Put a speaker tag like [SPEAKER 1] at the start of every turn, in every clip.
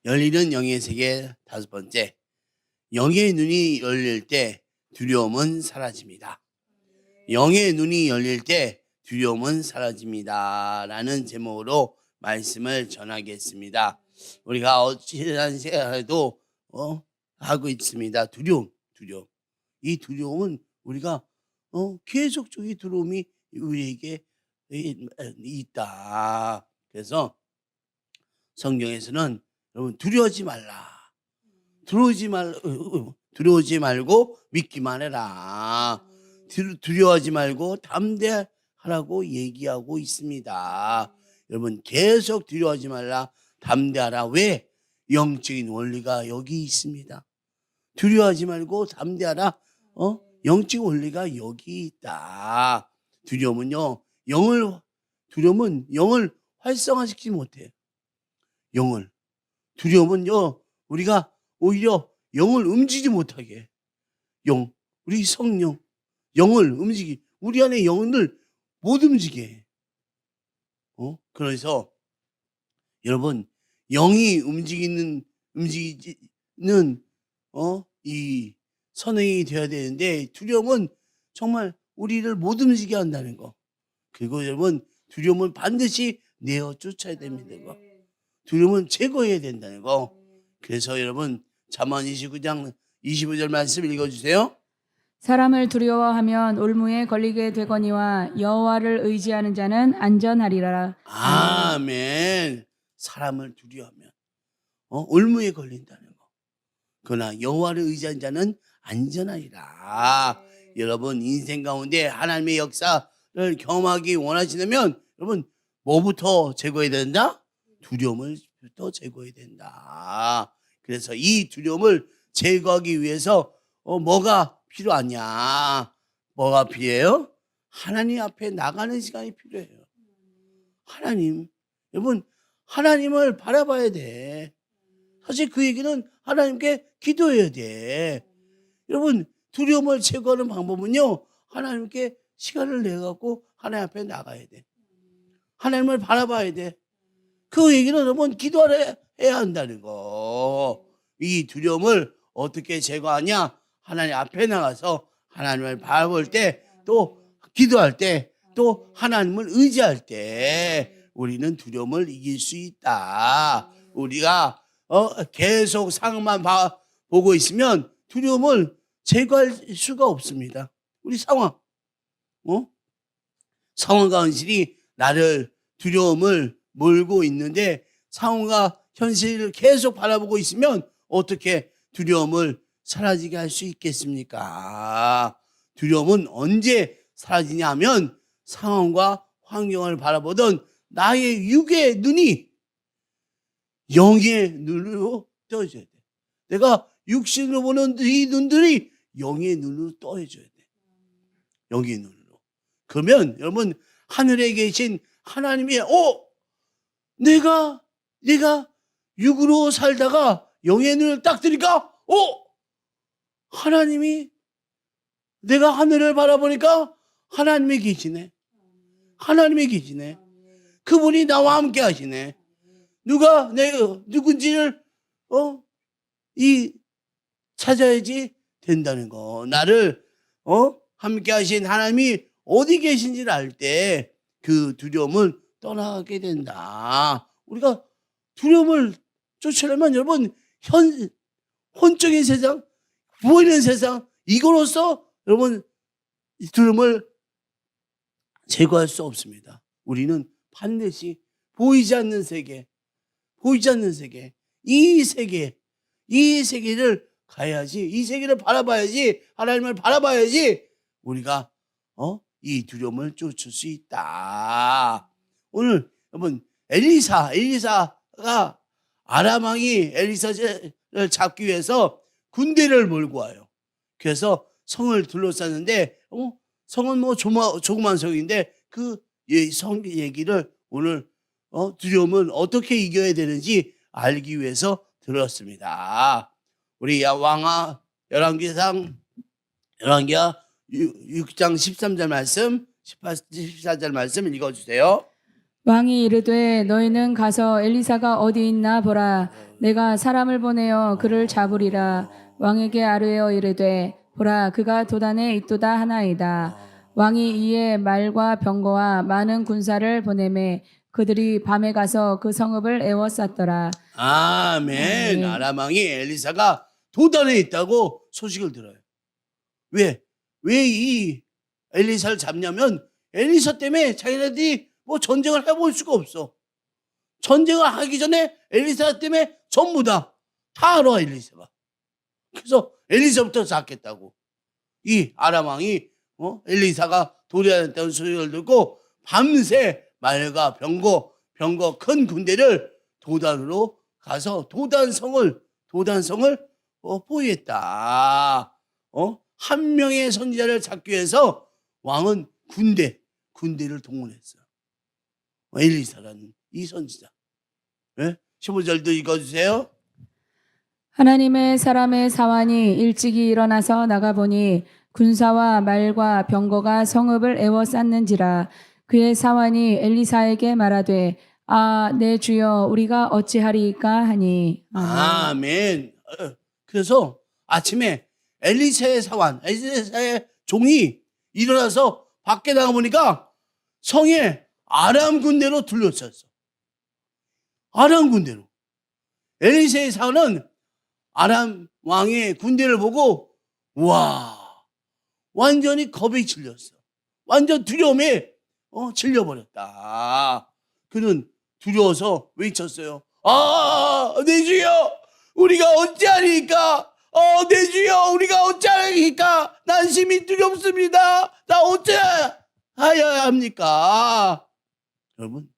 [SPEAKER 1] 열리는 영의 세계 다섯 번째, 영의 눈이 열릴 때 두려움은 사라집니다. 영의 눈이 열릴 때 두려움은 사라집니다. 라는 제목으로 말씀을 전하겠습니다. 우리가 지난 시간에도 하고 있습니다. 두려움. 이 두려움은 우리가 계속적인 두려움이 우리에게 있다. 그래서 성경에서는 여러분 두려워하지 말라. 두려워하지 말고 믿기만 해라. 두려워하지 말고 담대하라고 얘기하고 있습니다. 여러분 계속 두려워하지 말라, 담대하라. 왜? 영적인 원리가 여기 있습니다. 두려워하지 말고 담대하라. 영적 원리가 여기 있다. 두려움은 영을 활성화시키지 못해요. 두려움은요, 우리가 오히려 영을 움직이지 못하게. 우리 성령, 영을 우리 안에 영을 못 움직여. 그래서 여러분, 영이 움직이는 이 선행이 되어야 되는데, 두려움은 정말 우리를 못 움직이게 한다는 거. 그리고 여러분, 두려움은 반드시 내어 쫓아야 됩니다. 두려움은 제거해야 된다는 거. 그래서 여러분, 잠언 29장 25절 말씀 읽어주세요.
[SPEAKER 2] 사람을 두려워하면 올무에 걸리게 되거니와 여호와를 의지하는 자는 안전하리라.
[SPEAKER 1] 아멘. 사람을 두려워하면 올무에 걸린다는 거. 그러나 여호와를 의지하는 자는 안전하리라. 여러분, 인생 가운데 하나님의 역사를 경험하기 원하시려면 여러분 뭐부터 제거해야 된다? 두려움을부터 제거해야 된다. 그래서 이 두려움을 제거하기 위해서 뭐가 필요하냐? 뭐가 필요해요? 하나님 앞에 나가는 시간이 필요해요. 여러분, 하나님을 바라봐야 돼. 사실 그 얘기는 하나님께 기도해야 돼. 여러분, 두려움을 제거하는 방법은요, 하나님께 시간을 내갖고 하나님 앞에 나가야 돼. 하나님을 바라봐야 돼. 그 얘기는 여러분 기도해야 한다는 거. 이 두려움을 어떻게 제거하냐? 하나님 앞에 나가서 하나님을 바라볼 때, 또 기도할 때, 또 하나님을 의지할 때 우리는 두려움을 이길 수 있다. 우리가 계속 상황만 보고 있으면 두려움을 제거할 수가 없습니다. 우리 상황과 현실이 나를 두려움을 몰고 있는데, 상황과 현실을 계속 바라보고 있으면 어떻게 두려움을 사라지게 할 수 있겠습니까? 두려움은 언제 사라지냐 하면 상황과 환경을 바라보던 나의 육의 눈이 영의 눈으로 떠져야 돼. 내가 육신으로 보는 이 눈들이 영의 눈으로 떠져야 돼. 영의 눈으로. 그러면 여러분, 하늘에 계신 하나님이 내가 육으로 살다가 영의 눈을 딱 뜨니까 하나님이, 내가 하늘을 바라보니까 하나님이 계시네. 그분이 나와 함께 하시네. 내가 누군지를 찾아야지 된다는 거. 나를 함께 하신 하나님이 어디 계신지를 알 때 그 두려움을 떠나게 된다. 우리가 두려움을 쫓으려면 여러분, 혼적인 세상, 보이는 세상, 이거로서 여러분 두려움을 제거할 수 없습니다. 우리는 반드시 보이지 않는 세계, 이 세계를 가야지, 이 세계를 바라봐야지, 하나님을 바라봐야지 우리가 이 두려움을 쫓을 수 있다. 오늘 여러분, 엘리사가 아람 왕이 엘리사를 잡기 위해서 군대를 몰고 와요. 그래서 성을 둘러쌌는데 성은 조그만 성인데 그 성 얘기를 오늘 두려움은 어떻게 이겨야 되는지 알기 위해서 들었습니다. 우리 열왕기하 6장 13절 말씀, 14절 말씀 읽어주세요.
[SPEAKER 2] 왕이 이르되 너희는 가서 엘리사가 어디 있나 보라. 내가 사람을 보내어 그를 잡으리라. 왕에게 아뢰어 이르되 보라 그가 도단에 있도다 하나이다. 왕이 이에 말과 병거와 많은 군사를 보내매 그들이 밤에 가서 그 성읍을 에워쌌더라.
[SPEAKER 1] 아멘.
[SPEAKER 2] 아멘.
[SPEAKER 1] 아람 왕이 엘리사가 도단에 있다고 소식을 들어요. 왜 이 엘리사를 잡냐면 엘리사 때문에 자기네들이 뭐 전쟁을 해볼 수가 없어. 전쟁을 하기 전에 엘리사 때문에 전부 다 알아, 엘리사가. 그래서 엘리사부터 잡겠다고. 이 아람 왕이 엘리사가 도단했다는 소식을 듣고 밤새 말과 병거 큰 군대를 도단으로 가서 도단성을 포위했다. 한 명의 선지자를 잡기 위해서 왕은 군대를 동원했어요. 엘리사라는 이 선지자. 15절도 읽어주세요.
[SPEAKER 2] 하나님의 사람의 사환이 일찍이 일어나서 나가보니 군사와 말과 병거가 성읍을 에워쌌는지라. 그의 사환이 엘리사에게 말하되 아, 내 주여 우리가 어찌하리이까 하니.
[SPEAKER 1] 아멘. 그래서 아침에 엘리사의 종이 일어나서 밖에 나가보니까 성에 아람 군대로 둘러쌌어. 아람 군대로. 엘리사의 사환은 아람 왕의 군대를 보고 와, 완전히 겁에 질렸어. 완전 두려움에 질려버렸다. 그는 두려워서 외쳤어요. 아, 내 주여, 우리가 어찌하리까? 내 주여, 우리가 어찌하리까? 난 심히 두렵습니다. 나 어찌하여야 합니까? 여러분,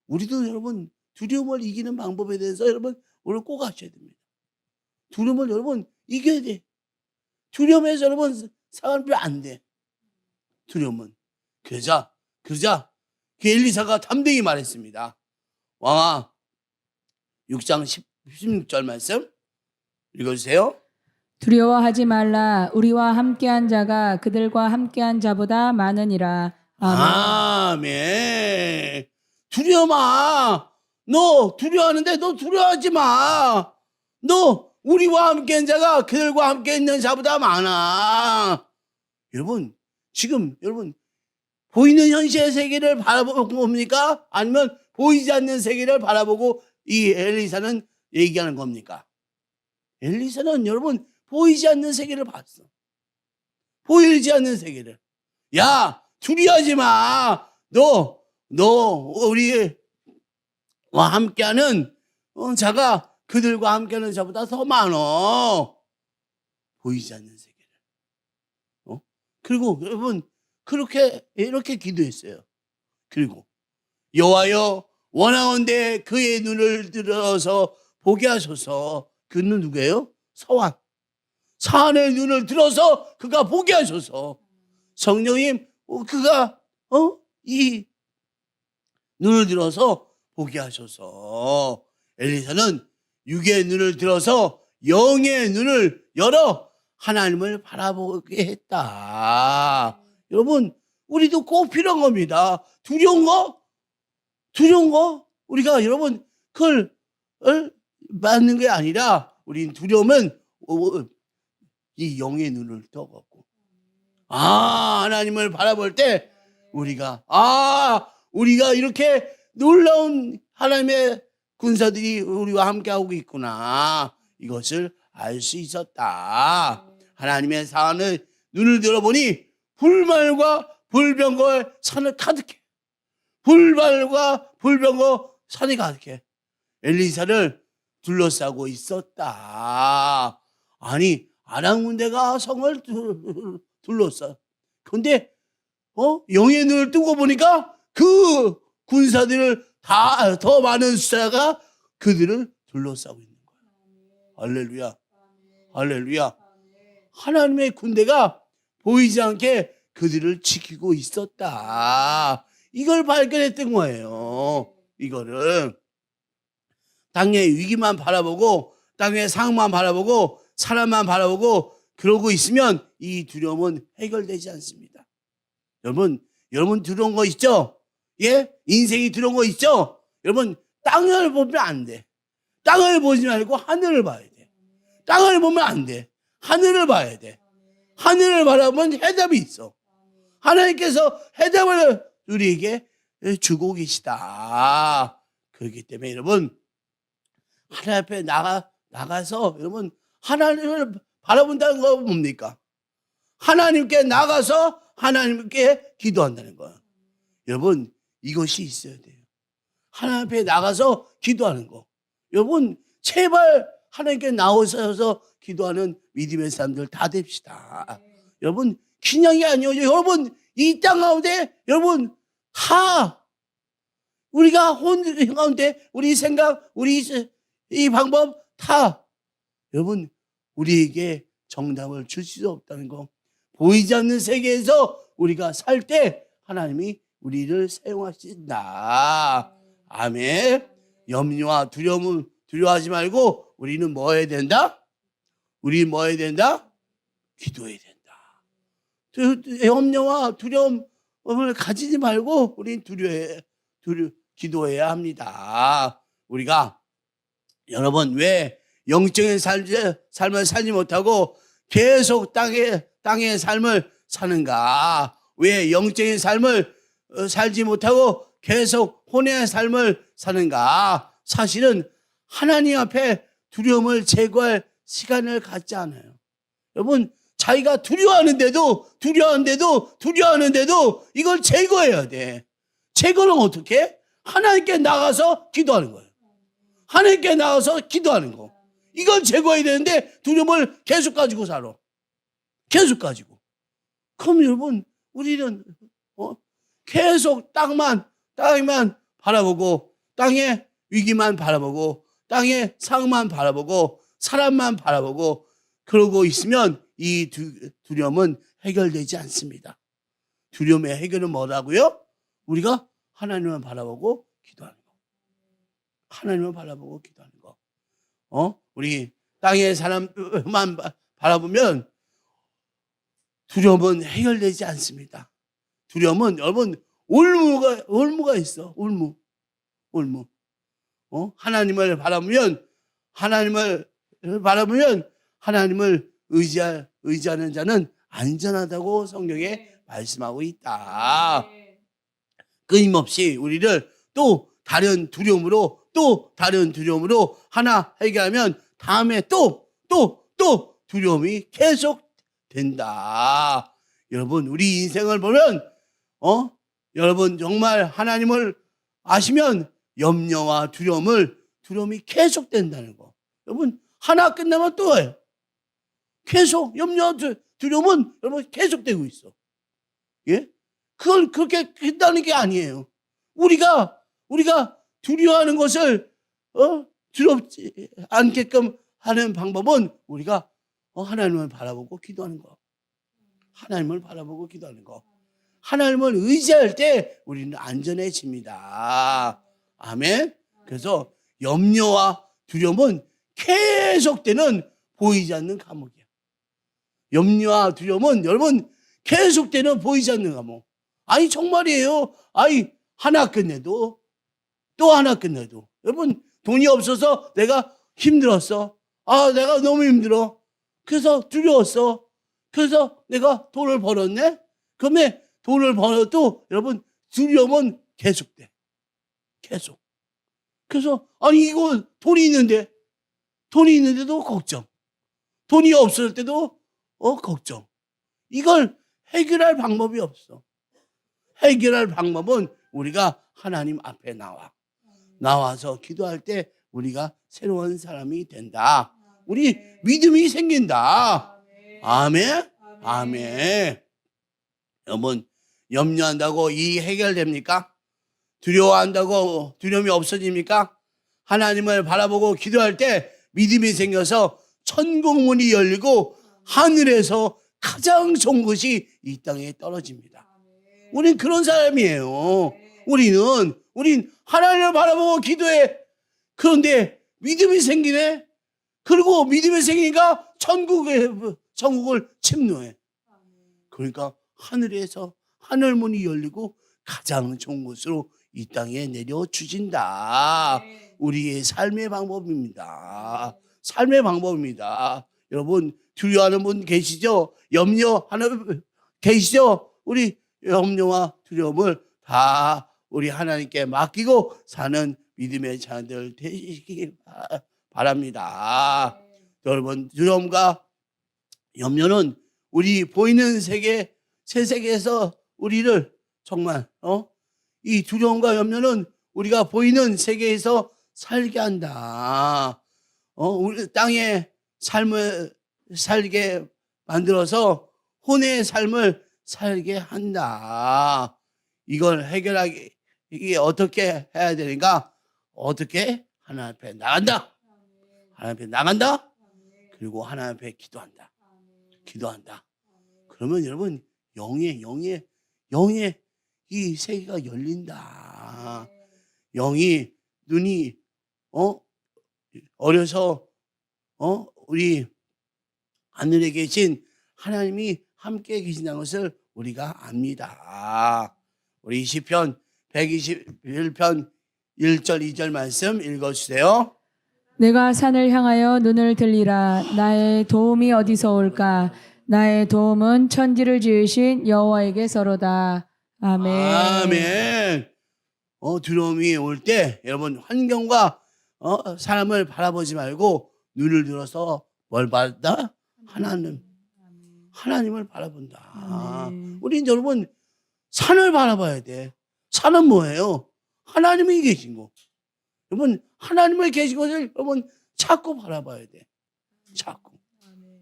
[SPEAKER 1] 우리도 여러분 두려움을 이기는 방법에 대해서 여러분 오늘 꼭 아셔야 됩니다. 두려움을 여러분 이겨야 돼. 두려움에서 여러분 살면 안 돼. 두려움은. 그러자 그 엘리사가 담대히 말했습니다. 왕아, 6장 16절 말씀 읽어주세요.
[SPEAKER 2] 두려워하지 말라. 우리와 함께한 자가 그들과 함께한 자보다 많으니라.
[SPEAKER 1] 아멘. 두려마. 너 두려워하는데 너 두려워하지 마. 너 우리와 함께한 자가 그들과 함께 있는 자보다 많아. 여러분, 지금 여러분 보이는 현실의 세계를 바라보고 봅니까? 아니면 보이지 않는 세계를 바라보고 이 엘리사는 얘기하는 겁니까? 엘리사는 여러분 보이지 않는 세계를 봤어. 보이지 않는 세계를. 야, 두려워하지 마. 너 우리와 함께하는 자가 그들과 함께하는 자보다 더 많어. 보이지 않는 세계를. 그리고 여러분 이렇게 기도했어요. 그리고 여호와여, 원하건대 그의 눈을 들어서 보게 하소서. 그는 누구예요? 사안의 눈을 들어서 그가 보게 하소서. 성령님, 그가 이 눈을 들어서 보게 하소서. 엘리사는 육의 눈을 들어서 영의 눈을 열어 하나님을 바라보게 했다. 여러분, 우리도 꼭 필요한 겁니다. 두려운 거 우리가 여러분 그걸 맞는 게 아니라 우린 두려움은 이 영의 눈을 떠갖고 하나님을 바라볼 때 우리가 이렇게 놀라운 하나님의 군사들이 우리와 함께하고 있구나, 이것을 알 수 있었다. 하나님의 사안을 눈을 들어보니 불말과 불병거의 산을 가득해. 불말과 불병거 산이 가득해. 엘리사를 둘러싸고 있었다. 아니, 아람 군대가 성을 둘러싸. 근데 영의 눈을 뜨고 보니까 그 군사들을 다 더 많은 숫자가 그들을 둘러싸고 있는 거야. 할렐루야. 할렐루야. 하나님의 군대가 보이지 않게 그들을 지키고 있었다. 이걸 발견했던 거예요. 이거를 땅의 위기만 바라보고 땅의 상황만 바라보고 사람만 바라보고 그러고 있으면 이 두려움은 해결되지 않습니다. 여러분 두려운 거 있죠? 예? 인생이 두려운 거 있죠? 여러분, 땅을 보면 안 돼. 땅을 보지 말고 하늘을 봐야 돼. 땅을 보면 안 돼. 하늘을 봐야 돼. 하늘을 바라보면 해답이 있어. 하나님께서 해답을 우리에게 주고 계시다. 그렇기 때문에 여러분, 하나님 앞에 나가서 여러분, 하나님을 바라본다는 건 뭡니까? 하나님께 나가서 하나님께 기도한다는 거예요. 여러분, 이것이 있어야 돼요. 하나님 앞에 나가서 기도하는 거. 여러분, 제발 하나님께 나오셔서 기도하는 믿음의 사람들 다 됩시다. 여러분, 그냥이 아니에요. 여러분, 이 땅 가운데 여러분 다 우리가 혼 가운데 우리 생각, 우리 이 방법 다 여러분 우리에게 정답을 줄 수 없다는 거. 보이지 않는 세계에서 우리가 살 때 하나님이 우리를 사용하신다. 아멘. 염려와 두려워하지 말고 우리는 뭐 해야 된다? 우리 뭐 해야 된다? 기도해야 된다. 염려와 두려움을 가지지 말고 우리는 기도해야 합니다. 우리가 여러분 왜 영적인 삶을 살지 못하고 계속 땅의 삶을 사는가? 왜 영적인 삶을 살지 못하고 계속 혼의 삶을 사는가? 사실은 하나님 앞에 두려움을 제거할 시간을 갖지 않아요. 여러분, 자기가 두려워하는데도 이걸 제거해야 돼. 제거는 어떻게? 하나님께 나가서 기도하는 거예요. 하나님께 나가서 기도하는 거. 이걸 제거해야 되는데 두려움을 계속 가지고 살아. 계속 가지고. 그럼 여러분, 우리는 계속 땅만 바라보고, 땅의 위기만 바라보고, 땅의 상황만 바라보고, 사람만 바라보고, 그러고 있으면 이 두려움은 해결되지 않습니다. 두려움의 해결은 뭐라고요? 우리가 하나님을 바라보고 기도하는 거. 하나님을 바라보고 기도하는 거. 우리 땅의 사람만 바라보면 두려움은 해결되지 않습니다. 두려움은 여러분 올무가 있어. 올무. 하나님을 바라보면 하나님을 의지하는 자는 안전하다고 성경에 말씀하고 있다. 끊임없이 우리를 또 다른 두려움으로 하나 해결하면 다음에 또 두려움이 계속 된다. 여러분, 우리 인생을 보면 여러분 정말 하나님을 아시면 염려와 두려움이 계속 된다는 거. 여러분, 하나 끝나면 또 해요. 계속 염려와 두려움은 여러분 계속되고 있어. 예? 그걸 그렇게 된다는 게 아니에요. 우리가 두려워하는 것을 두렵지 않게끔 하는 방법은 우리가 하나님을 바라보고 기도하는 거. 하나님을 바라보고 기도하는 거. 하나님을 의지할 때 우리는 안전해집니다. 아멘. 그래서 염려와 두려움은 계속되는 보이지 않는 감옥이야. 염려와 두려움은 여러분 계속되는 보이지 않는 감옥. 아니 정말이에요. 아니 하나 끝내도 또 하나 끝내도 여러분 돈이 없어서 내가 힘들었어. 내가 너무 힘들어. 그래서 두려웠어. 그래서 내가 돈을 벌었네. 그러면 돈을 벌어도 여러분 두려움은 계속돼. 계속. 그래서 아니 이거 돈이 있는데도 걱정. 돈이 없을 때도 걱정. 이걸 해결할 방법이 없어. 해결할 방법은 우리가 하나님 앞에 나와서 기도할 때 우리가 새로운 사람이 된다. 우리 믿음이 생긴다. 아멘. 아멘. 여러분, 염려한다고 이 해결됩니까? 두려워한다고 두려움이 없어집니까? 하나님을 바라보고 기도할 때 믿음이 생겨서 천국문이 열리고 하늘에서 가장 좋은 것이 이 땅에 떨어집니다. 우린 그런 사람이에요. 우린 하나님을 바라보고 기도해. 그런데 믿음이 생기네. 그리고 믿음이 생기니까 천국을 침노해. 그러니까 하늘에서 하늘문이 열리고 가장 좋은 곳으로 이 땅에 내려 주진다. 우리의 삶의 방법입니다. 삶의 방법입니다. 여러분 두려워하는 분 계시죠? 염려하는 분 계시죠? 우리 염려와 두려움을 다 우리 하나님께 맡기고 사는 믿음의 자녀들 되시길 바랍니다. 여러분 두려움과 염려는 우리 보이는 세계 새 세계에서 우리를 정말 이 두려움과 염려는 우리가 보이는 세계에서 살게 한다. 우리 땅의 삶을 살게 만들어서 혼의 삶을 살게 한다. 이걸 해결하기 이게 어떻게 해야 되는가? 어떻게 하나님 앞에 나간다. 하나님 앞에 나간다. 그리고 하나님 앞에 기도한다. 기도한다. 그러면 여러분 영의 이 세계가 열린다. 영이 눈이 어려서 우리 하늘에 계신 하나님이 함께 계신다는 것을 우리가 압니다. 우리 시편 121편 1절 2절 말씀 읽어주세요.
[SPEAKER 2] 내가 산을 향하여 눈을 들리라. 나의 도움이 어디서 올까? 나의 도움은 천지를 지으신 여호와에게서로다. 아멘.
[SPEAKER 1] 아멘. 두려움이 올 때 여러분 환경과 사람을 바라보지 말고 눈을 들어서 뭘 바란다? 하나님을 바라본다.
[SPEAKER 2] 아멘.
[SPEAKER 1] 우리 여러분 산을 바라봐야 돼. 산은 뭐예요? 하나님이 계신 곳. 여러분 하나님을 계신 곳을 여러분 자꾸 바라봐야 돼. 자꾸.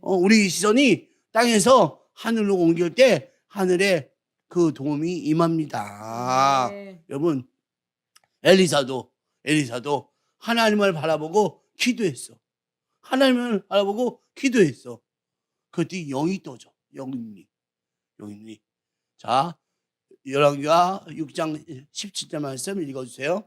[SPEAKER 1] 우리 시선이 땅에서 하늘로 옮길 때 하늘에 그 도움이 임합니다.
[SPEAKER 2] 네.
[SPEAKER 1] 여러분 엘리사도 하나님을 바라보고 기도했어. 하나님을 바라보고 기도했어. 그때 영이 떠져. 영이. 자, 열왕기하 6장 17절 말씀 읽어주세요.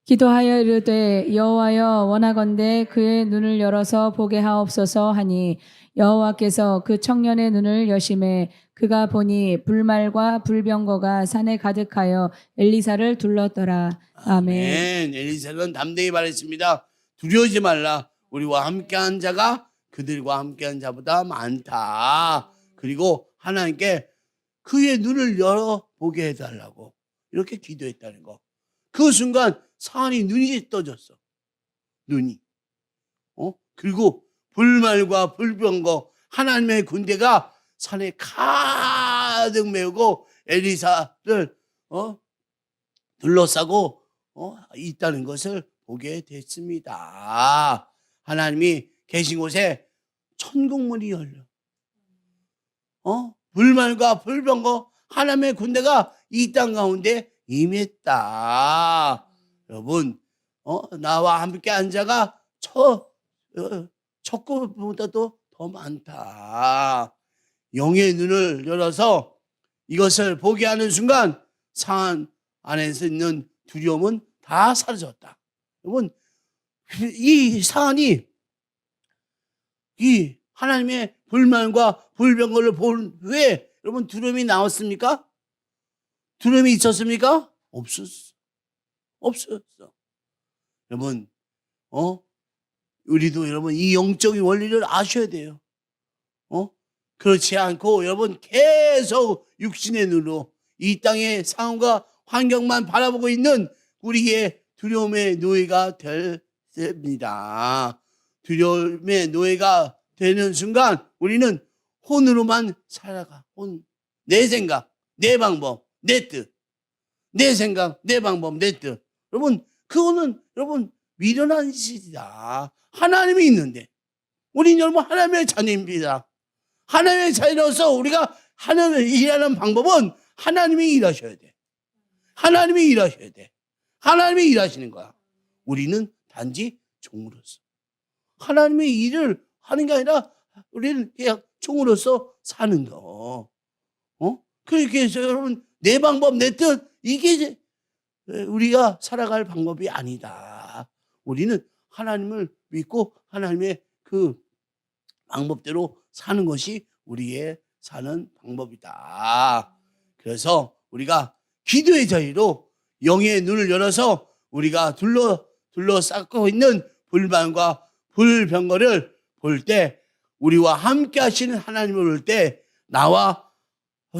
[SPEAKER 2] 기도하여 이르되 여호와여 원하건대 그의 눈을 열어서 보게 하옵소서 하니 여호와께서 그 청년의 눈을 여심해 그가 보니 불말과 불병거가 산에 가득하여 엘리사를 둘렀더라. 아멘.
[SPEAKER 1] 엘리사는 담대히 말했습니다. 두려워하지 말라. 우리와 함께한 자가 그들과 함께한 자보다 많다. 그리고 하나님께 그의 눈을 열어보게 해달라고 이렇게 기도했다는 거. 그 순간 산이 눈이 떠졌어. 눈이. 그리고 불말과 불병거 하나님의 군대가 산에 가득 메우고 엘리사를 둘러싸고 있다는 것을 보게 됐습니다. 하나님이 계신 곳에 천국문이 열려. 불말과 불병거 하나님의 군대가 이 땅 가운데 임했다. 여러분, 나와 함께 한 자가 척구보다도 더 많다. 영의 눈을 열어서 이것을 보게 하는 순간 산 안에서 있는 두려움은 다 사라졌다. 여러분, 이 산이 이 하나님의 불만과 불병거를 본 후에 여러분 두려움이 나왔습니까? 두려움이 있었습니까? 없었어. 여러분, 우리도 여러분 이 영적인 원리를 아셔야 돼요. 그렇지 않고 여러분 계속 육신의 눈으로 이 땅의 상황과 환경만 바라보고 있는 우리의 두려움의 노예가 됩니다. 두려움의 노예가 되는 순간 우리는 혼으로만 살아가. 내 생각, 내 방법, 내 뜻. 내 생각, 내 방법, 내 뜻. 여러분, 그거는 여러분 미련한 짓이다. 하나님이 있는데. 우리는 여러분 하나님의 자녀입니다. 하나님의 자녀로서 우리가 하나님을 일하는 방법은 하나님이 일하셔야 돼. 하나님이 일하셔야 돼. 하나님이 일하시는 거야. 우리는 단지 종으로서. 하나님의 일을 하는 게 아니라 우리는 그냥 종으로서 사는 거. 그렇게 해서 여러분 내 방법, 내 뜻 이게 이제 우리가 살아갈 방법이 아니다. 우리는 하나님을 믿고 하나님의 그 방법대로 사는 것이 우리의 사는 방법이다. 그래서 우리가 기도의 자리로 영의 눈을 열어서 우리가 둘러싸고 있는 불만과 불병거를 볼 때, 우리와 함께 하시는 하나님을 볼 때, 나와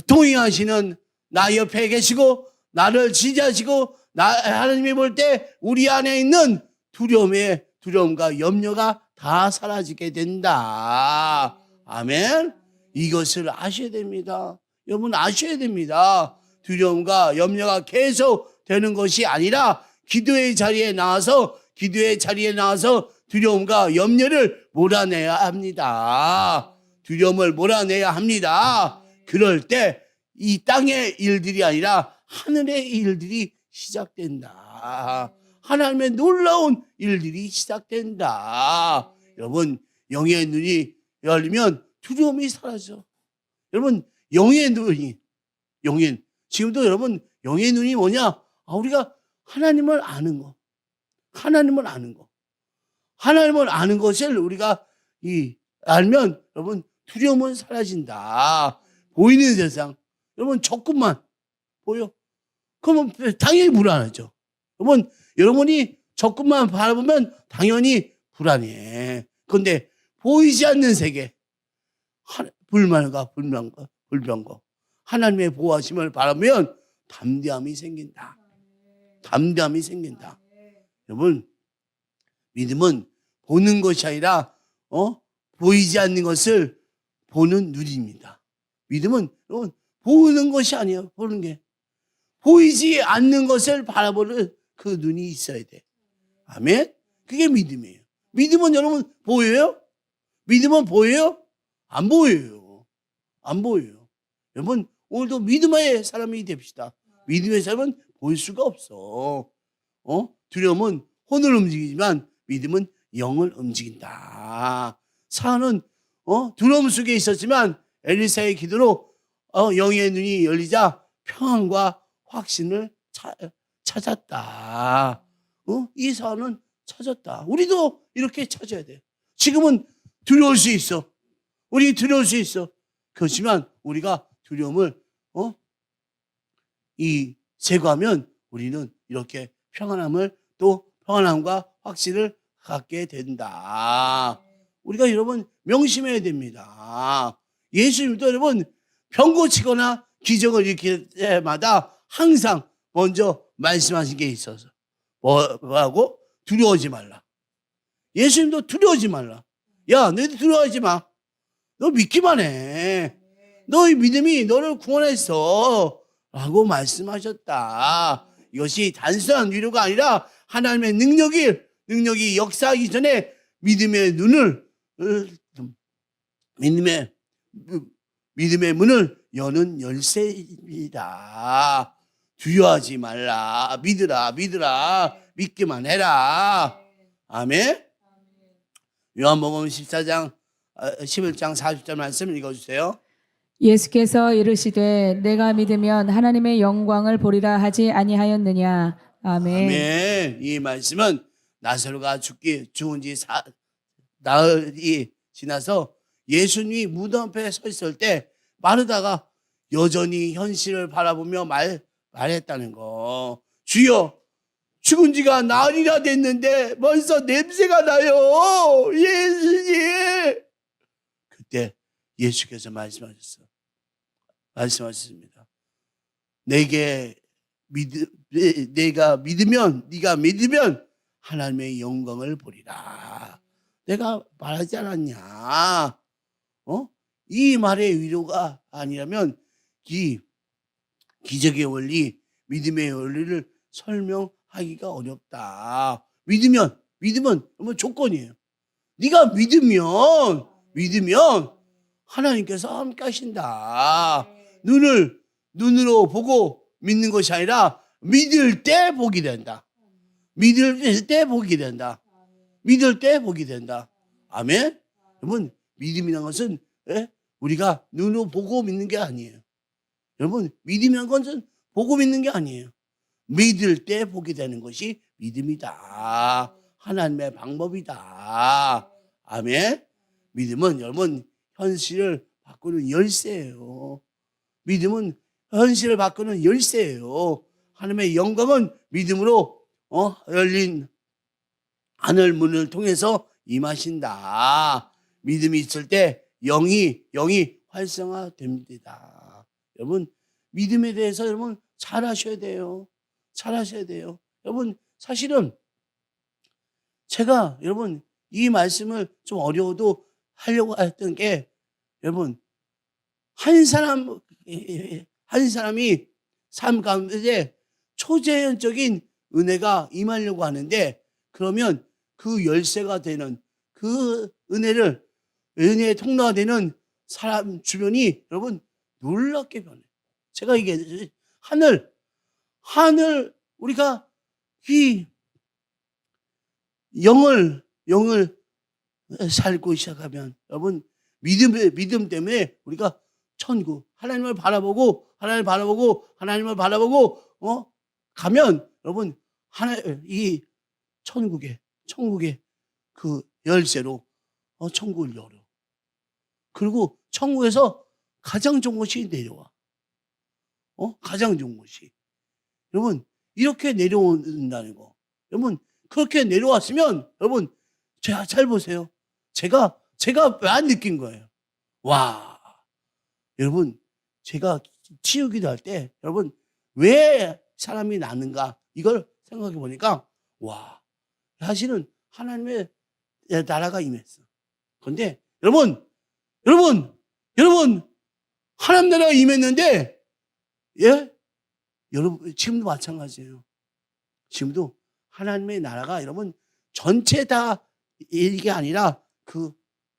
[SPEAKER 1] 동행하시는 나 옆에 계시고 나를 지지하시고 하나님이 볼 때 우리 안에 있는 두려움과 염려가 다 사라지게 된다. 아멘. 이것을 아셔야 됩니다. 여러분 아셔야 됩니다. 두려움과 염려가 계속 되는 것이 아니라 기도의 자리에 나와서 두려움과 염려를 몰아내야 합니다. 두려움을 몰아내야 합니다. 그럴 때 이 땅의 일들이 아니라 하늘의 일들이 시작된다. 하나님의 놀라운 일들이 시작된다. 여러분 영의 눈이 열리면 두려움이 사라져. 여러분 영의 눈이 지금도 여러분 영의 눈이 뭐냐? 우리가 하나님을 아는 거. 하나님을 아는 것을 우리가 알면 여러분 두려움은 사라진다. 보이는 세상 여러분 조금만 보여. 그러면 당연히 불안하죠. 여러분이 조금만 바라보면 당연히 불안해. 그런데 보이지 않는 세계, 불만과 불병거, 하나님의 보호하심을 바라면 담대함이 생긴다. 여러분, 믿음은 보는 것이 아니라 보이지 않는 것을 보는 눈입니다. 믿음은 여러분 보는 것이 아니에요. 보는 게 보이지 않는 것을 바라보는 그 눈이 있어야 돼. 아멘. 그게 믿음이에요. 믿음은 여러분 보여요? 믿음은 보여요? 안 보여요. 여러분 오늘도 믿음의 사람이 됩시다. 믿음의 사람은 보일 수가 없어. 두려움은 혼을 움직이지만 믿음은 영을 움직인다. 사안은 두려움 속에 있었지만 엘리사의 기도로 영의 눈이 열리자 평안과 확신을 찾았다. 이 사안은 찾았다. 우리도 이렇게 찾아야 돼. 지금은 두려울 수 있어. 우리 두려울 수 있어. 그렇지만 우리가 두려움을 제거하면 우리는 이렇게 평안함과 확신을 갖게 된다. 우리가 여러분 명심해야 됩니다. 예수님도 여러분 병 고치거나 기적을 일으킬 때마다 항상 먼저 말씀하신 게 있어서 뭐라고? 두려워하지 말라. 예수님도 두려워하지 말라. 야, 너희도 두려워하지 마. 너 믿기만 해. 너의 믿음이 너를 구원했어. 라고 말씀하셨다. 이것이 단순한 위로가 아니라 하나님의 능력이 역사하기 전에 믿음의 문을 여는 열쇠입니다. 두려워하지 말라. 믿으라. 믿기만 해라. 아멘. 요한복음 11장 40절 말씀 읽어주세요.
[SPEAKER 2] 예수께서 이르시되 내가 믿으면 하나님의 영광을 보리라 하지 아니하였느냐. 아멘.
[SPEAKER 1] 아멘. 이 말씀은 나사로가 죽은 지 나흘이 지나서 예수님이 무덤 앞에 서 있을 때 마르다가 여전히 현실을 바라보며 말했다는 거. 주여, 죽은 지가 나흘이나 됐는데 벌써 냄새가 나요. 예수님. 그때 예수께서 말씀하셨습니다. 네가 믿으면 하나님의 영광을 보리라. 내가 말하지 않았냐? 이 말의 위로가 아니라면 이 기적의 원리, 믿음의 원리를 설명하기가 어렵다. 믿으면 조건이에요. 네가 믿으면 하나님께서 함께 하신다. 눈으로 보고 믿는 것이 아니라 믿을 때 복이 된다. 믿을 때 복이 된다. 아멘. 여러분 믿음이라는 것은 우리가 눈으로 보고 믿는 게 아니에요. 여러분 믿음이라는 것은 보고 믿는 게 아니에요. 믿을 때 복이 되는 것이 믿음이다. 하나님의 방법이다. 아멘. 믿음은 여러분 현실을 바꾸는 열쇠예요. 믿음은 현실을 바꾸는 열쇠예요. 하나님의 영광은 믿음으로 열린 하늘 문을 통해서 임하신다. 믿음이 있을 때 영이 활성화됩니다. 여러분, 믿음에 대해서 여러분 잘 하셔야 돼요. 잘 하셔야 돼요. 여러분, 사실은 제가 여러분 이 말씀을 좀 어려워도 하려고 했던 게, 여러분, 한 사람이 삶 가운데 초자연적인 은혜가 임하려고 하는데, 그러면 그 열쇠가 되는, 그 은혜의 통로가 되는 사람 주변이 여러분 놀랍게 변해. 제가 이게 하늘 우리가 이 영을 살고 시작하면 여러분 믿음 때문에 우리가 천국, 하나님을 바라보고 가면 여러분 이 천국의 그 열쇠로 천국을 열어. 그리고 천국에서 가장 좋은 것이 내려와. 가장 좋은 것이. 여러분, 이렇게 내려온다는 거. 여러분, 그렇게 내려왔으면, 여러분, 잘 보세요. 제가 왜 안 느낀 거예요? 와. 여러분, 제가 치유기도 할 때, 여러분, 왜 사람이 나는가? 이걸 생각해 보니까, 와. 사실은 하나님의 나라가 임했어. 그런데, 여러분, 하나님 나라가 임했는데, 예? 여러분, 지금도 마찬가지예요. 지금도 하나님의 나라가 여러분 전체 다 이게 아니라 그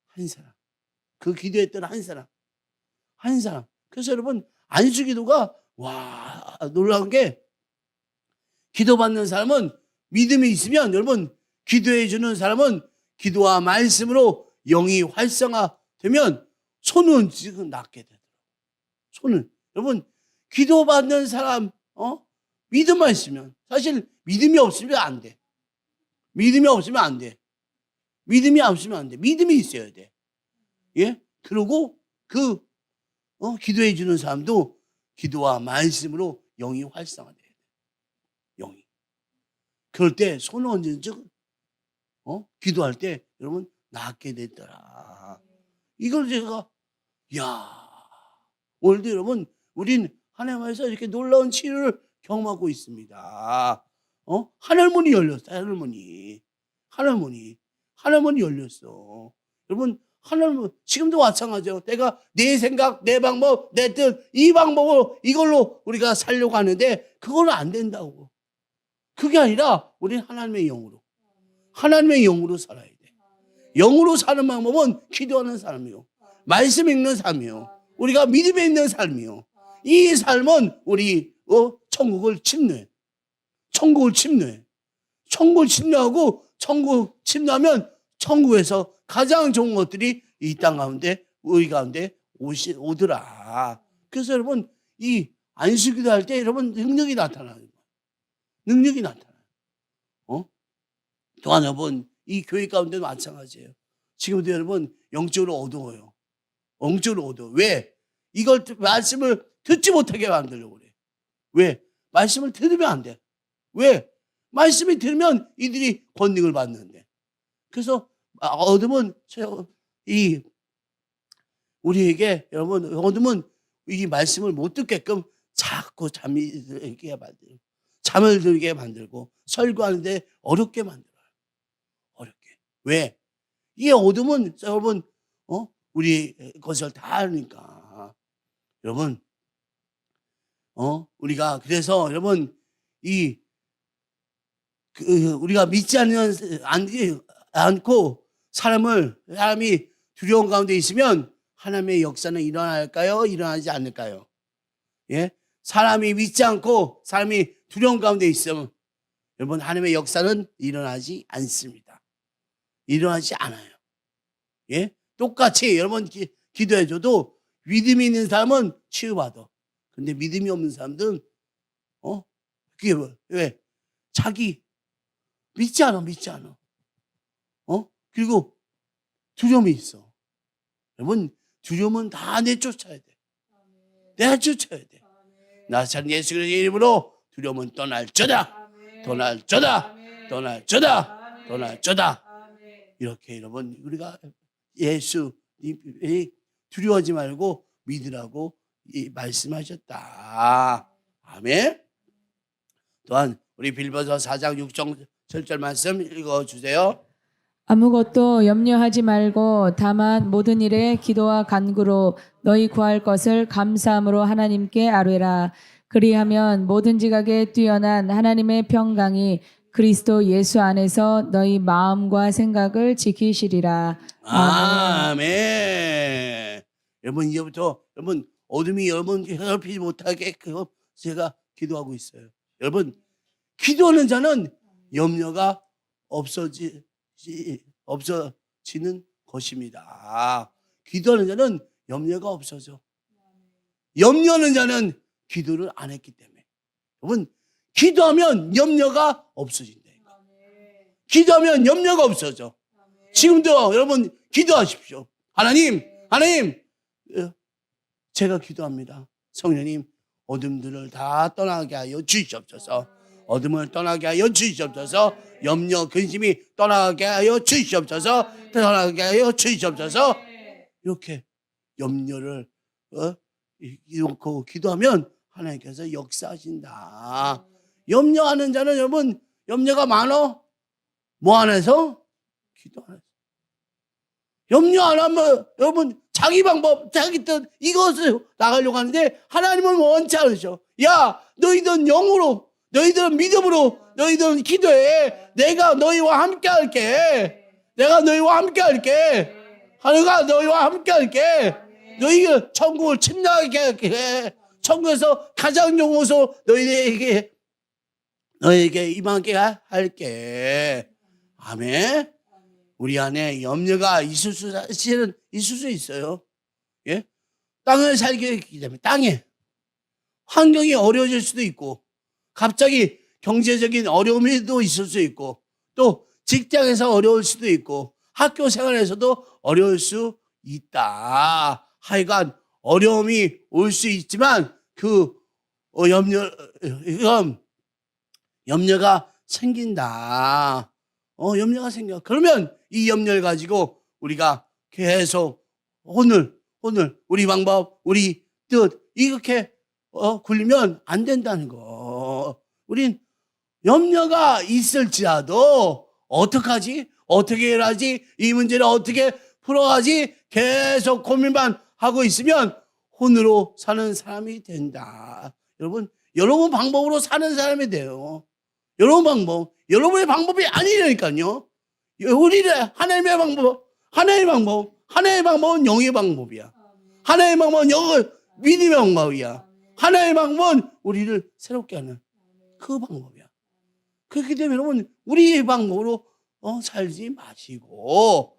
[SPEAKER 1] 한 사람, 그 기도했던 한 사람. 그래서 여러분, 안수기도가, 와, 놀라운 게, 기도받는 사람은 믿음이 있으면, 여러분, 기도해 주는 사람은 기도와 말씀으로 영이 활성화되면 손은 지금 낫게 되더라고요. 손은. 여러분, 기도받는 사람, 믿음만 있으면, 사실 믿음이 없으면 안 돼. 믿음이 있어야 돼. 예? 그리고 기도해 주는 사람도 기도와 말씀으로 영이 활성화돼야 돼. 영이. 그럴 때 손을 얹은 기도할 때 여러분 낫게 됐더라. 이걸 제가, 오늘도 여러분, 우린 하나님께서 이렇게 놀라운 치유를 경험하고 있습니다. 하늘문이 열렸어요. 하늘문이 열렸어. 여러분, 하늘문, 지금도 마찬가지죠. 내가 내 생각, 내 방법, 내 뜻, 이 방법으로, 이걸로 우리가 살려고 하는데, 그거는 안 된다고. 그게 아니라, 우리는 하나님의 영으로 살아야 돼. 영으로 사는 방법은 기도하는 사람이요. 말씀 읽는 삶이요. 우리가 믿음에 있는 삶이요. 이 삶은 우리 천국을 침노해. 천국을 침노하고, 천국 침노하면 천국에서 가장 좋은 것들이 이 땅 가운데, 우리 가운데 오더라. 그래서 여러분, 이 안수기도 할 때 여러분 능력이 나타나는 거예요. 능력이 나타나요. 또한 여러분, 이 교회 가운데도 마찬가지예요. 지금도 여러분 영적으로 어두워요. 왜? 이걸 말씀을 듣지 못하게 만들려고 그래. 왜? 말씀을 들으면 안 돼. 왜? 말씀이 들으면 이들이 권능을 받는데. 그래서 어둠은 우리에게, 여러분, 어둠은 이 말씀을 못 듣게끔 자꾸 잠을 들게 만들고 설교하는데 어렵게 만들어요. 어렵게. 왜? 이 어둠은 여러분 우리 것을 다 아니까. 여러분, 우리가 그래서 여러분 우리가 믿지 않고 사람이 두려운 가운데 있으면 하나님의 역사는 일어날까요? 일어나지 않을까요? 예? 사람이 믿지 않고 사람이 두려운 가운데 있으면 여러분 하나님의 역사는 일어나지 않습니다. 일어나지 않아요. 예? 똑같이 여러분 기도해줘도 믿음이 있는 사람은 치유받아. 근데 믿음이 없는 사람들은 그게 왜? 자기 믿지 않아. 그리고 두려움이 있어. 여러분, 두려움은 다 내쫓아야 돼. 내쫓아야 돼. 나사렛 예수 그리스도의 이름으로 두려움은 떠날저다. 떠날쩌다. 이렇게 여러분 우리가 예수님이 두려워하지 말고 믿으라고 말씀하셨다. 아멘. 또한 우리 빌보서 4장 6절 7절 말씀 읽어주세요.
[SPEAKER 2] 아무것도 염려하지 말고 다만 모든 일에 기도와 간구로 너희 구할 것을 감사함으로 하나님께 아뢰라. 그리하면 모든 지각에 뛰어난 하나님의 평강이 그리스도 예수 안에서 너희 마음과 생각을 지키시리라.
[SPEAKER 1] 아멘. 여러분 이제부터 여러분 어둠이 여러분 괴롭히지 못하게 제가 기도하고 있어요. 여러분 기도하는 자는 염려가 없어지는 것입니다. 기도하는 자는 염려가 없어져. 염려하는 자는 기도를 안 했기 때문에. 여러분 기도하면 염려가 없어진다. 기도하면 염려가 없어져. 지금도 여러분 기도하십시오. 하나님 제가 기도합니다. 성령님 어둠들을 다 떠나게 하여 주시옵소서. 어둠을 떠나게 하여 주시옵소서. 염려 근심이 떠나게 하여 주시옵소서. 떠나게 하여 주시옵소서. 이렇게 염려를 이렇게 기도하면 하나님께서 역사하신다. 염려하는 자는 여러분 염려가 많어? 뭐 안에서? 기도 안에서. 염려 안 하면 여러분 자기 방법 자기 뜻 이것을 나가려고 하는데 하나님은 원치 않으셔. 야 너희들은 영으로 너희들은 믿음으로 너희들은 기도해. 내가 너희와 함께 할게. 내가 너희와 함께 할게. 하나가 너희와 함께 할게. 너희가 천국을 침략하게 할게. 천국에서 가장 좋은 곳으로 너희에게 임하게 할게. 아멘. 우리 안에 염려가 있을 수 있어요. 예? 땅을 살게 했기 때문에 땅에 환경이 어려워질 수도 있고 갑자기 경제적인 어려움도 있을 수 있고 또 직장에서 어려울 수도 있고 학교 생활에서도 어려울 수 있다. 하여간 어려움이 올 수 있지만 그 염려가 생긴다. 염려가 생겨. 그러면 이 염려를 가지고 우리가 계속 오늘 우리 방법, 우리 뜻 이렇게 굴리면 안 된다는 거. 우린 염려가 있을지라도 어떡하지? 어떻게 해야지? 이 문제를 어떻게 풀어가지? 계속 고민만 하고 있으면 혼으로 사는 사람이 된다. 여러분 방법으로 사는 사람이 돼요. 여러분의 방법이 아니라니까요. 우리의 하나님의 방법은 영의 방법이야. 하나님의 방법은 믿음의 방법이야. 하나님의 방법은 우리를 새롭게 하는 그 방법이야. 그렇기 때문에 여러분 우리의 방법으로 살지 마시고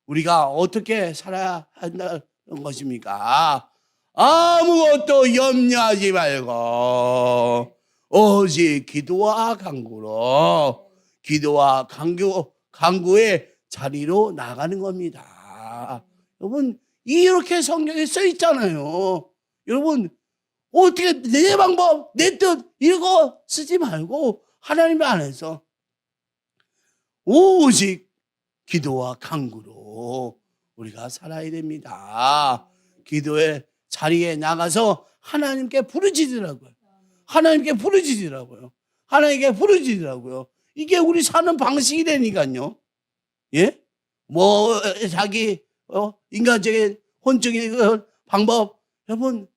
[SPEAKER 1] 우리가 어떻게 살아야 한다는 것입니까? 아무것도 염려하지 말고 오직 기도와 간구의 자리로 나가는 겁니다. 여러분 이렇게 성경에 써 있잖아요. 여러분 어떻게 내 방법, 내 뜻 이거 쓰지 말고 하나님 안에서 오직 기도와 간구로 우리가 살아야 됩니다. 기도의 자리에 나가서 하나님께 부르짖으라고요. 하나님께 부르짖으라고요. 이게 우리 사는 방식이 되니까요. 예? 자기 인간적인 혼적인 방법 여러분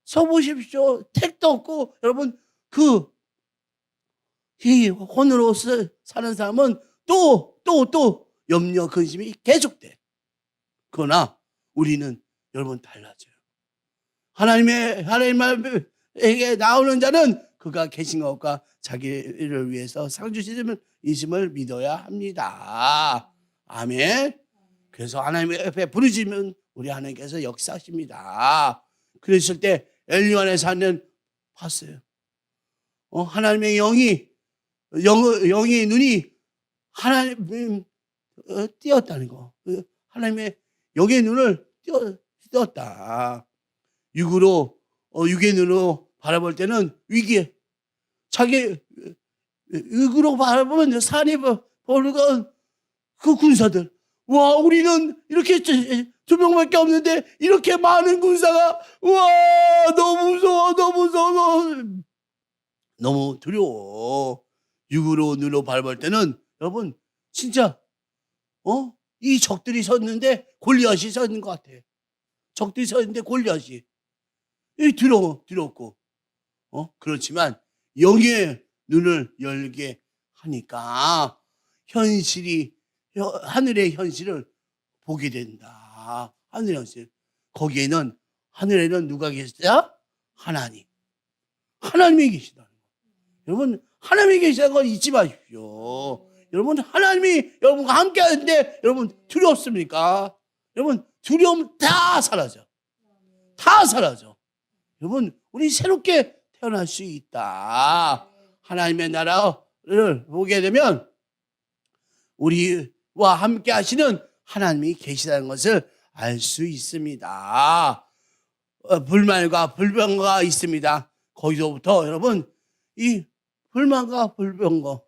[SPEAKER 1] 써보십시오. 택도 없고 여러분 이 혼으로 사는 사람은 또 염려 근심이 계속돼. 그러나 우리는 여러분 달라져요. 하나님에게 나오는 자는 그가 계신 것과 자기를 위해서 상 주심을 믿어야 합니다. 아멘. 그래서 하나님 옆에 부르짖으면 우리 하나님께서 역사하십니다. 그랬을 때 엘리완의 사는 봤어요. 하나님의 영의 눈이 하나님 띄었다는 거. 하나님의 영의 눈을 띄었다. 육의 눈으로 바라볼 때는 위기에 자기 육으로 바라보면 산이 그러니까 그 군사들, 와, 우리는 이렇게 두 명밖에 없는데 이렇게 많은 군사가, 와, 너무 무서워, 너무 무서워, 너무 두려워. 육으로 눈으로 밟을 때는 여러분 진짜 이 적들이 섰는데 골리앗이 서 있는 것 같아. 적들이 서 있는데 골리앗이 두렵고 그렇지만 영의 눈을 열게 하니까 하늘의 현실을 보게 된다. 하늘의 현실. 거기에는 하늘에는 누가 계시다? 하나님이 계시다. 여러분, 하나님이 계시다는 걸 잊지 마십시오. 여러분, 하나님이 여러분과 함께 하는데 여러분 두렵습니까? 여러분, 두려움 다 사라져. 다 사라져. 여러분, 우리 새롭게 태어날 수 있다. 하나님의 나라를 보게 되면 우리와 함께 하시는 하나님이 계시다는 것을 알 수 있습니다. 불만과 불평가 있습니다. 거기서부터 여러분 이 불만과 불평거를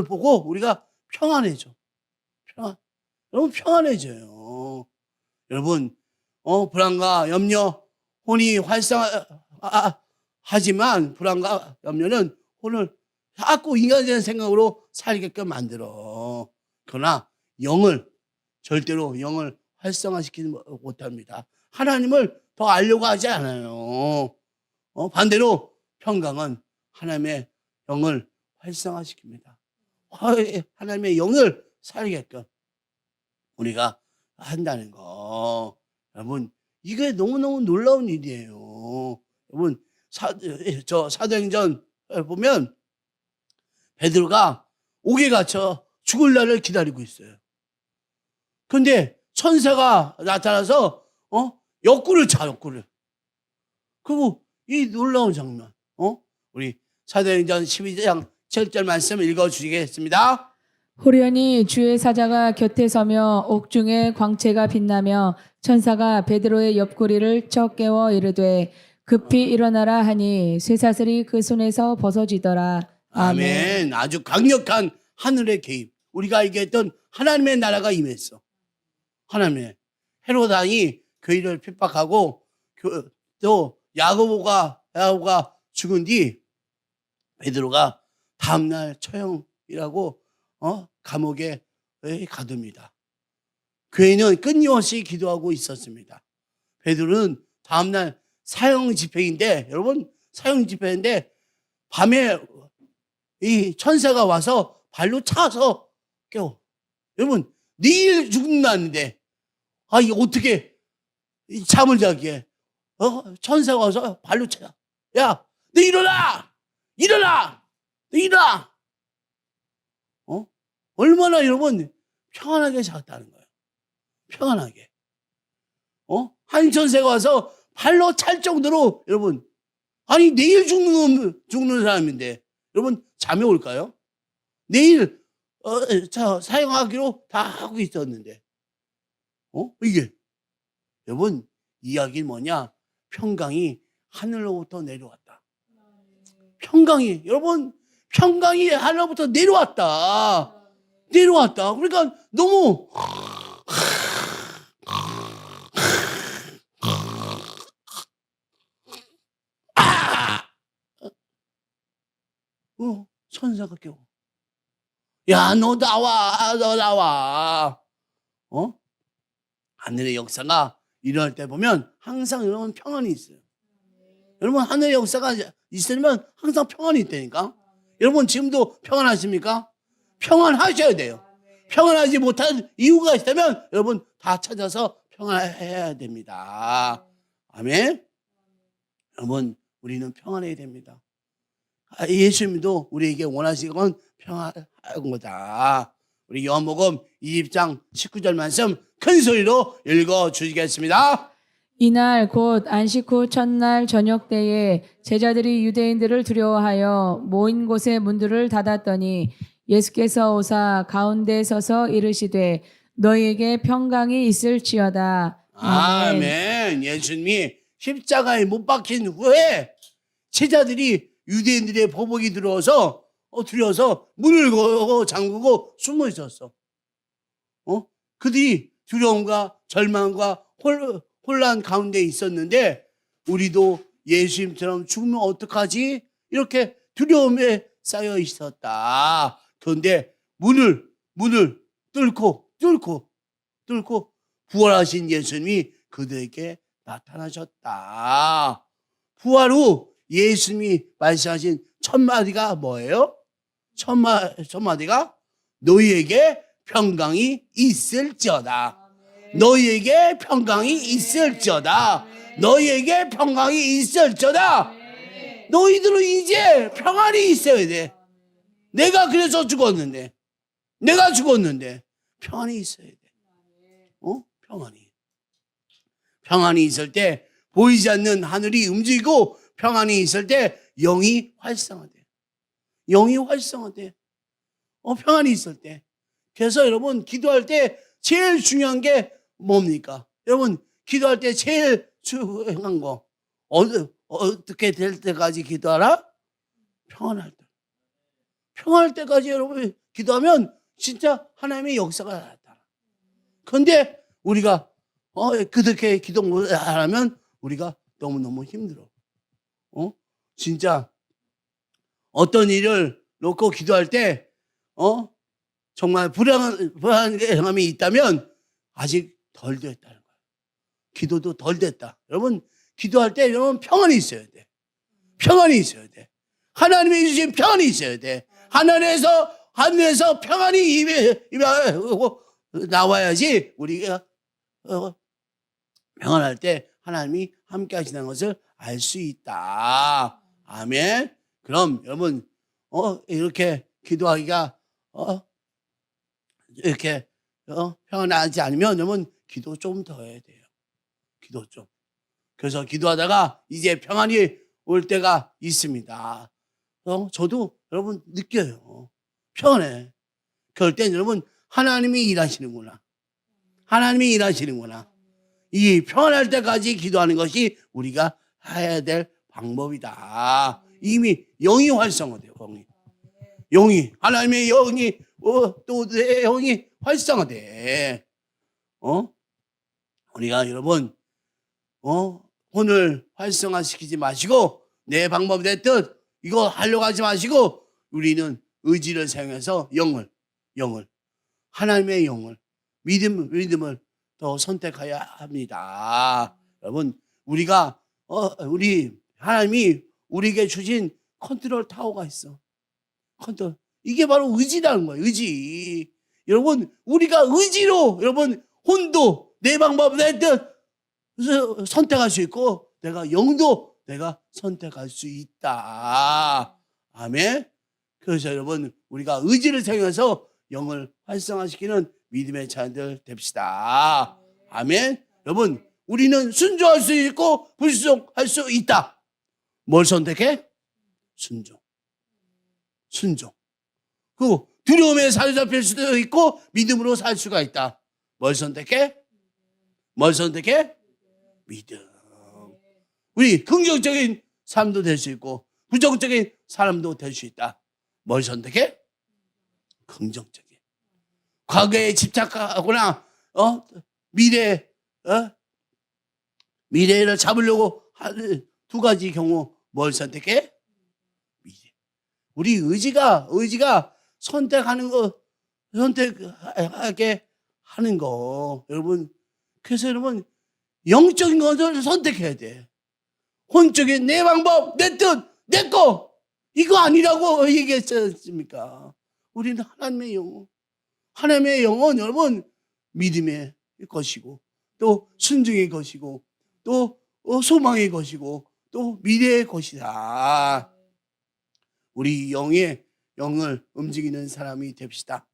[SPEAKER 1] 보고 우리가 평안해져. 여러분 평안해져요. 여러분 불안과 염려, 혼이 활성하지만 불안과 염려는 혼을 자꾸 인간적인 생각으로 살게끔 만들어. 그러나 절대로 영을 활성화시키지 못합니다. 하나님을 더 알려고 하지 않아요. 반대로 평강은 하나님의 영을 활성화시킵니다. 하나님의 영을 살게끔 우리가 한다는 거. 여러분, 이게 너무너무 놀라운 일이에요. 여러분, 사도행전 보면 베드로가 옥에 갇혀 죽을 날을 기다리고 있어요. 그런데 천사가 나타나서 옆구리를 차, 옆구리를. 그리고 이 놀라운 장면, 우리 사도행전 12장 7절 말씀 읽어주시겠습니다.
[SPEAKER 2] 호련히 주의 사자가 곁에 서며 옥중에 광채가 빛나며 천사가 베드로의 옆구리를 쳐 깨워 이르되 급히 일어나라 하니 쇠사슬이 그 손에서 벗어지더라.
[SPEAKER 1] 아멘. 아주 강력한 하늘의 개입. 우리가 얘기했던 하나님의 나라가 임했어. 하나님의 헤롯 왕이 교회를 핍박하고 또 야고보가 죽은 뒤 베드로가 다음날 처형이라고 감옥에 가둡니다. 교회는 끊임없이 기도하고 있었습니다. 베드로는 다음날 사형 집행인데, 여러분, 사형 집행인데 밤에 이 천사가 와서 발로 차서 깨워. 여러분, 내일 죽는다는데 이게 어떻게 잠을 자기에 천사가 와서 발로 차. 야, 너 일어나! 일어나! 너 일어나! 얼마나 여러분 평안하게 잤다는 거예요. 평안하게. 한 천사가 와서 발로 찰 정도로 여러분, 아니 내일 죽는 사람인데 여러분 잠이 올까요? 내일 사용하기로 다 하고 있었는데 이게 여러분 이야기는 뭐냐? 평강이 하늘로부터 내려왔다. 평강이 여러분 평강이 하늘로부터 내려왔다. 그러니까 너무 천사가 깨워. 야, 너 나와. 하늘의 역사가 일어날 때 보면 항상 여러분 평안이 있어요. 여러분 하늘의 역사가 있으면 항상 평안이 있다니까. 여러분 지금도 평안하십니까? 평안하셔야 돼요. 평안하지 못한 이유가 있다면 여러분 다 찾아서 평안해야 됩니다. 아멘. 여러분 우리는 평안해야 됩니다. 예수님도 우리에게 원하시는 건 평안한 거다. 우리 요한복음 20장 19절 말씀 큰 소리로 읽어주시겠습니다.
[SPEAKER 2] 이날 곧 안식 후 첫날 저녁 때에 제자들이 유대인들을 두려워하여 모인 곳의 문들을 닫았더니 예수께서 오사 가운데 서서 이르시되 너희에게 평강이 있을지어다.
[SPEAKER 1] 아멘. 예수님이 십자가에 못 박힌 후에 제자들이 유대인들의 보복이 들어와서 두려워서 문을 잠그고 숨어 있었어. 그들이 두려움과 절망과 혼란 가운데 있었는데 우리도 예수님처럼 죽으면 어떡하지? 이렇게 두려움에 쌓여 있었다. 그런데 문을 뚫고 부활하신 예수님이 그들에게 나타나셨다. 부활 후 예수님이 말씀하신 첫 마디가 뭐예요? 첫 마디가 너희에게 평강이 있을지어다. 너희에게 평강이 있을지어다. 너희에게 평강이 있을지어다. 너희들은 이제 평안이 있어야 돼. 내가 그래서 죽었는데, 내가 죽었는데 평안이 있어야 돼. 평안이 있을 때 보이지 않는 하늘이 움직이고, 평안이 있을 때 영이 활성화돼. 평안이 있을 때. 그래서 여러분 기도할 때 제일 중요한 게 뭡니까? 여러분 기도할 때 제일 중요한 거 어떻게 될 때까지 기도하라? 평안할 때까지 여러분 기도하면 진짜 하나님의 역사가 나타나. 그런데 우리가 그렇게 기도 못 하면 우리가 너무너무 힘들어. 진짜 어떤 일을 놓고 기도할 때 정말 불안감이 있다면 아직 덜 됐다는 거예요. 기도도 덜 됐다. 여러분 기도할 때 여러분 평안이 있어야 돼. 하나님이 주신 평안이 있어야 돼. 하늘에서 평안이 나와야지 우리가 평안할 때 하나님이 함께 하시는 것을 알 수 있다. 아멘. 그럼 여러분 이렇게 기도하기가 이렇게 평안하지 않으면 여러분 기도 좀 더 해야 돼요. 기도 좀. 그래서 기도하다가 이제 평안이 올 때가 있습니다. 저도 여러분 느껴요. 평안해. 그럴 땐 여러분 하나님이 일하시는구나. 이 평안할 때까지 기도하는 것이 우리가 해야 될 방법이다. 이미 영이 활성화돼요. 하나님의 영이 또 내 영이 활성화돼. 우리가 여러분 혼을 활성화시키지 마시고 내 방법 내 뜻 이거 하려고 하지 마시고 우리는 의지를 사용해서 하나님의 영을 믿음을 더 선택해야 합니다. 여러분 우리 하나님이 우리에게 주신 컨트롤 타워가 있어. 이게 바로 의지라는 거예요. 의지. 여러분 우리가 의지로 여러분 혼도 내 방법 내 뜻 선택할 수 있고 내가 영도 내가 선택할 수 있다. 아멘. 그래서 여러분 우리가 의지를 사용해서 영을 활성화시키는 믿음의 자녀들 됩시다. 아멘. 여러분 우리는 순종할 수 있고 불순종할 수 있다. 뭘 선택해? 순종. 그 두려움에 사로잡힐 수도 있고 믿음으로 살 수가 있다. 뭘 선택해? 믿음. 우리 긍정적인 삶도 될 수 있고 부정적인 사람도 될 수 있다. 뭘 선택해? 긍정적인. 과거에 집착하거나 미래를 잡으려고 하는 두 가지 경우 뭘 선택해? 미래. 우리 의지가 선택하게 하는 거. 여러분 그래서 여러분 영적인 것을 선택해야 돼. 혼적인 내 방법, 내 뜻, 내 거 이거 아니라고 얘기했습니까? 우리는 하나님의 영은 여러분 믿음의 것이고 또 순종의 것이고 또 소망의 것이고 또 미래의 것이다. 우리 영을 움직이는 사람이 됩시다.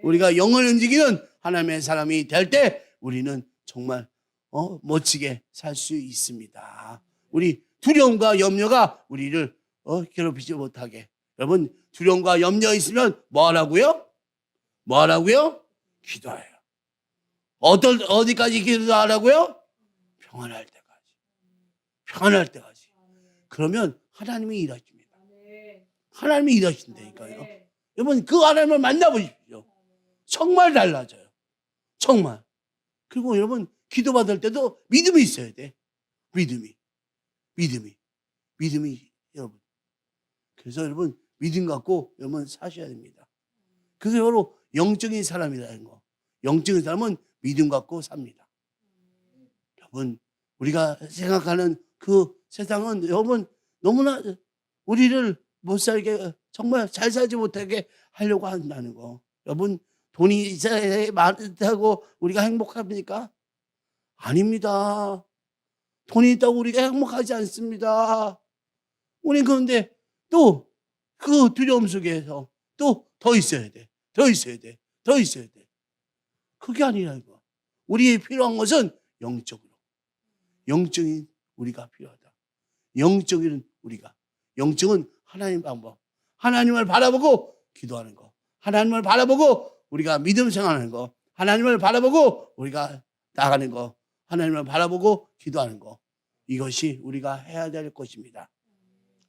[SPEAKER 1] 우리가 영을 움직이는 하나님의 사람이 될 때 우리는 정말 멋지게 살 수 있습니다. 우리 두려움과 염려가 우리를 괴롭히지 못하게. 여러분 두려움과 염려 있으면 뭐 하라고요? 기도해요. 어디까지 기도하라고요? 평안할 때까지. 그러면 하나님이 일하십니다. 하나님이 일하신다니까요. 여러분 그 하나님을 만나보십시오. 정말 달라져요. 정말. 그리고 여러분 기도받을 때도 믿음이 있어야 돼. 믿음이 여러분. 그래서 여러분 믿음 갖고 여러분 사셔야 됩니다. 그게 바로 영적인 사람이라는 거. 영적인 사람은 믿음 갖고 삽니다. 여러분 우리가 생각하는 그 세상은 여러분 너무나 우리를 못 살게 정말 잘 살지 못하게 하려고 한다는 거. 여러분 돈이 있어야 많다고 우리가 행복합니까? 아닙니다. 돈이 있다고 우리가 행복하지 않습니다. 우리 그런데 또 그 두려움 속에서 또 더 있어야 돼. 더 있어야 돼. 더 있어야 돼. 그게 아니라 이거. 우리의 필요한 것은 영적으로. 영적인 우리가 필요하다. 영적인 우리가. 영적은 하나님 방법. 하나님을 바라보고 기도하는 거. 하나님을 바라보고 우리가 믿음 생활하는 거. 하나님을 바라보고 우리가 나가는 거. 하나님을 바라보고 기도하는 거. 이것이 우리가 해야 될 것입니다.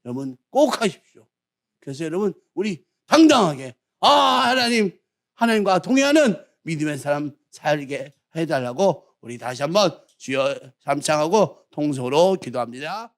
[SPEAKER 1] 여러분 꼭 하십시오. 그래서 여러분 우리 당당하게 하나님과 동행하는 믿음의 사람 살게 해달라고 우리 다시 한번 주여 감상하고 통성으로 기도합니다.